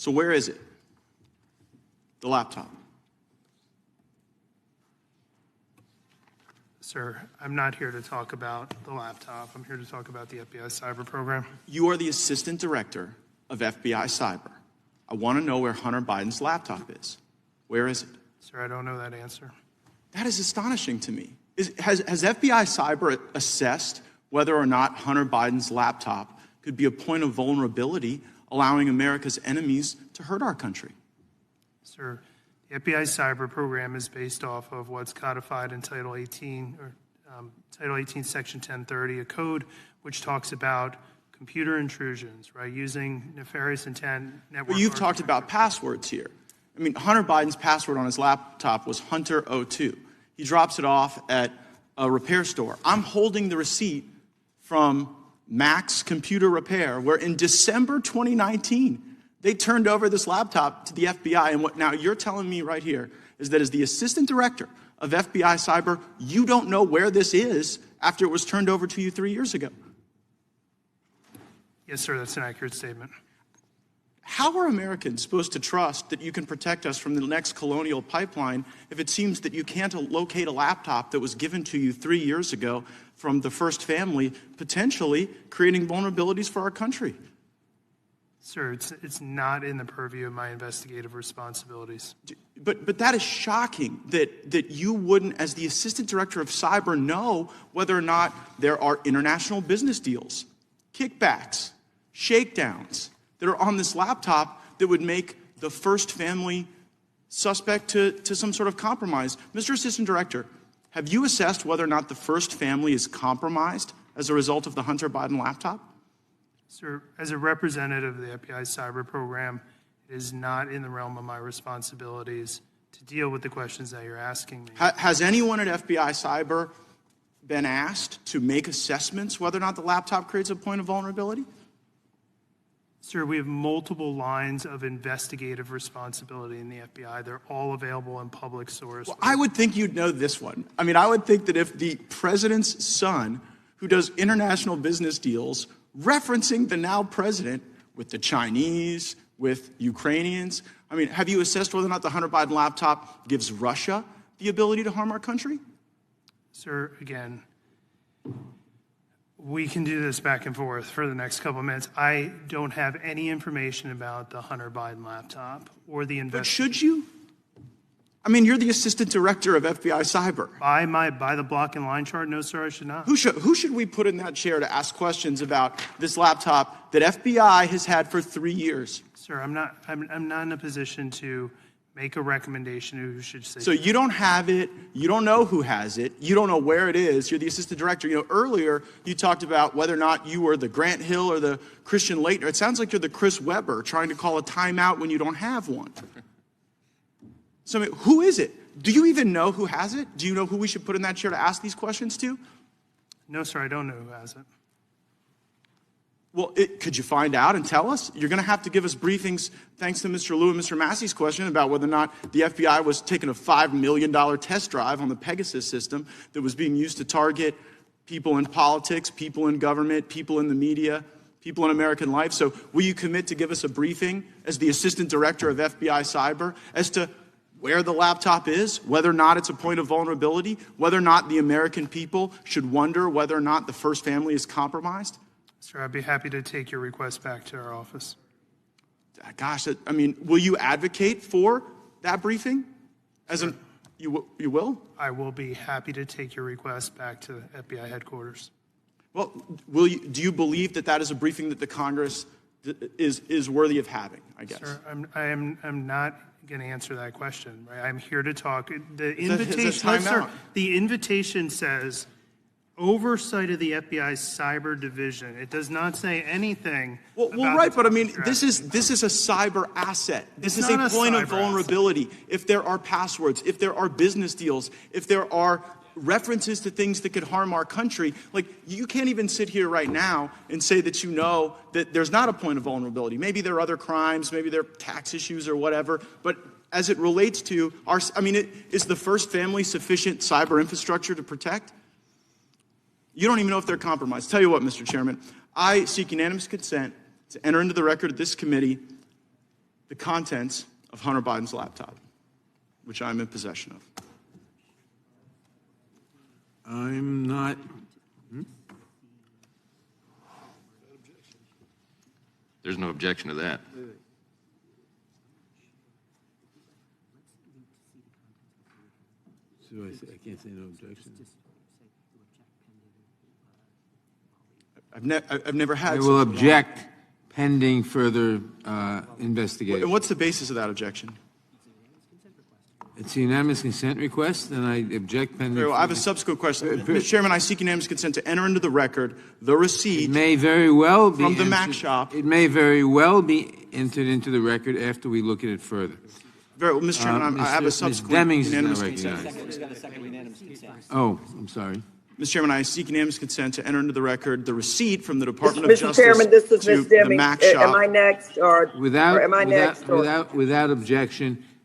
So where is it? The laptop. Sir, I'm not here to talk about the laptop. I'm here to talk about the FBI cyber program. You are the assistant director of FBI cyber. I want to know where Hunter Biden's laptop is. Where is it? Sir, I don't know that answer. That is astonishing to me. Has FBI cyber assessed whether or not Hunter Biden's laptop could be a point of vulnerability, allowing America's enemies to hurt our country? Sir, the FBI cyber program is based off of what's codified in Title 18, Title 18, Section 1030, a code which talks about computer intrusions, right, using nefarious intent network. But you've talked about passwords here. I mean, Hunter Biden's password on his laptop was Hunter02. He drops it off at a repair store. I'm holding the receipt from Max Computer Repair, where in December 2019, they turned over this laptop to the FBI. And what now you're telling me right here is that as the assistant director of FBI cyber, you don't know where this is after it was turned over to you 3 years ago. Yes, sir, that's an accurate statement. How are Americans supposed to trust that you can protect us from the next colonial pipeline if it seems that you can't locate a laptop that was given to you 3 years ago from the first family, potentially creating vulnerabilities for our country? Sir, it's not in the purview of my investigative responsibilities. But that is shocking that you wouldn't, as the assistant director of cyber, know whether or not there are international business deals, kickbacks, shakedowns that are on this laptop that would make the first family suspect to some sort of compromise. Mr. Assistant Director, have you assessed whether or not the first family is compromised as a result of the Hunter Biden laptop? Sir, as a representative of the FBI cyber program, it is not in the realm of my responsibilities to deal with the questions that you're asking me. Has anyone at FBI cyber been asked to make assessments whether or not the laptop creates a point of vulnerability? Sir, we have multiple lines of investigative responsibility in the FBI. They're all available in public source. Well, I would think you'd know this one. I mean, I would think that if the president's son, who does international business deals, referencing the now president with the Chinese, with Ukrainians, I mean, have you assessed whether or not the Hunter Biden laptop gives Russia the ability to harm our country? Sir, again, we can do this back and forth for the next couple of minutes. I don't have any information about the Hunter Biden laptop or the But should you? I mean, you're the assistant director of FBI cyber. By the block and line chart, no, sir, I should not. Who should we put in that chair to ask questions about this laptop that FBI has had for 3 years? Sir, I'm not in a position to make a recommendation who should say. So you don't have it, you don't know who has it, you don't know where it is, you're the assistant director. You know, earlier you talked about whether or not you were the Grant Hill or the Christian Laettner. It sounds like you're the Chris Webber trying to call a timeout when you don't have one. So I mean, who is it? Do you even know who has it? Do you know who we should put in that chair to ask these questions to? No, sir, I don't know who has it. Well, could you find out and tell us? You're going to have to give us briefings, thanks to Mr. Lieu and Mr. Massey's question about whether or not the FBI was taking a $5 million test drive on the Pegasus system that was being used to target people in politics, people in government, people in the media, people in American life. So will you commit to give us a briefing as the assistant director of FBI cyber as to where the laptop is, whether or not it's a point of vulnerability, whether or not the American people should wonder whether or not the first family is compromised? Sir, I'd be happy to take your request back to our office. Gosh, I mean, will you advocate for that briefing? You will? I will be happy to take your request back to FBI headquarters. Well, do you believe that is a briefing that the Congress is worthy of having, I guess? Sir, I'm not going to answer that question. Right? I'm here to talk. The invitation says oversight of the FBI's cyber division. It does not say anything. Well, right, but I mean, this is a cyber asset. This is a point of vulnerability. If there are passwords, if there are business deals, if there are references to things that could harm our country, like you can't even sit here right now and say that you know that there's not a point of vulnerability. Maybe there are other crimes, maybe there are tax issues or whatever, but as it relates to is the first family sufficient cyber infrastructure to protect? You don't even know if they're compromised. Tell you what, Mr. Chairman, I seek unanimous consent to enter into the record of this committee the contents of Hunter Biden's laptop, which I'm in possession of. I'm not. There's no objection to that. So I can't say no objection. I've never had. I will such a- object pending further investigation. And what's the basis of that objection? It's a unanimous consent request, and I object pending. Very well, I have a subsequent question. Mr. Chairman, I seek unanimous consent to enter into the record the receipt. It may very well be From the Mac entered- shop. It may very well be entered into the record after we look at it further. Very well, Mr. Chairman, I have a Ms. subsequent Demings is not unanimous recognized. consent. Who's got a second unanimous consent? Oh, I'm sorry. Mr. Chairman, I seek unanimous consent to enter into the record the receipt from the Department of Mr. Justice Chairman, this is to Ms. the Demings. Mac Am shop. I next, or am I next? Or? Without objection,